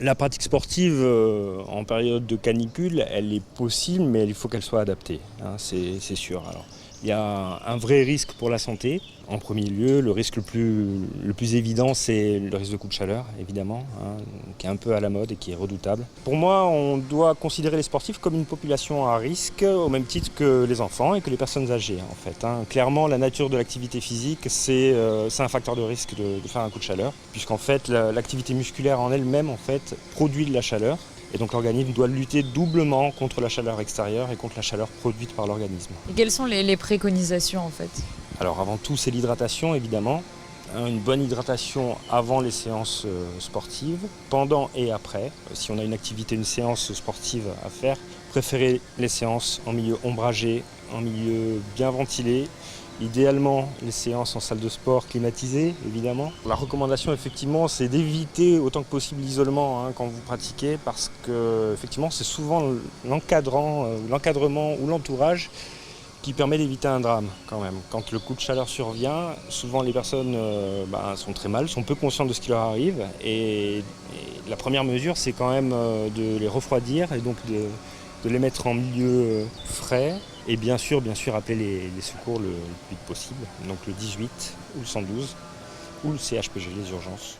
La pratique sportive en période de canicule, elle est possible, mais il faut qu'elle soit adaptée, hein, c'est sûr. Alors, il y a un vrai risque pour la santé. En premier lieu, le risque le plus évident, c'est le risque de coup de chaleur, évidemment, hein, qui est un peu à la mode et qui est redoutable. Pour moi, on doit considérer les sportifs comme une population à risque, au même titre que les enfants et que les personnes âgées, en fait, hein. Clairement, la nature de l'activité physique, c'est un facteur de risque de faire un coup de chaleur, puisqu'en fait, l'activité musculaire en elle-même, en fait, produit de la chaleur. Et donc l'organisme doit lutter doublement contre la chaleur extérieure et contre la chaleur produite par l'organisme. Et quelles sont les préconisations en fait? Alors avant tout, c'est l'hydratation évidemment. Une bonne hydratation avant les séances sportives, pendant et après. Si on a une activité, une séance sportive à faire, préférez les séances en milieu ombragé, en milieu bien ventilé. Idéalement, les séances en salle de sport climatisée, évidemment. La recommandation, effectivement, c'est d'éviter autant que possible l'isolement, hein, quand vous pratiquez, parce que, effectivement, c'est souvent l'encadrement ou l'entourage qui permet d'éviter un drame, quand même. Quand le coup de chaleur survient, souvent les personnes sont très mal, sont peu conscientes de ce qui leur arrive, et la première mesure, c'est quand même de les refroidir, et donc de les mettre en milieu frais. Et bien sûr appeler les secours le plus vite possible, donc le 18 ou le 112 ou le CHPG, les urgences.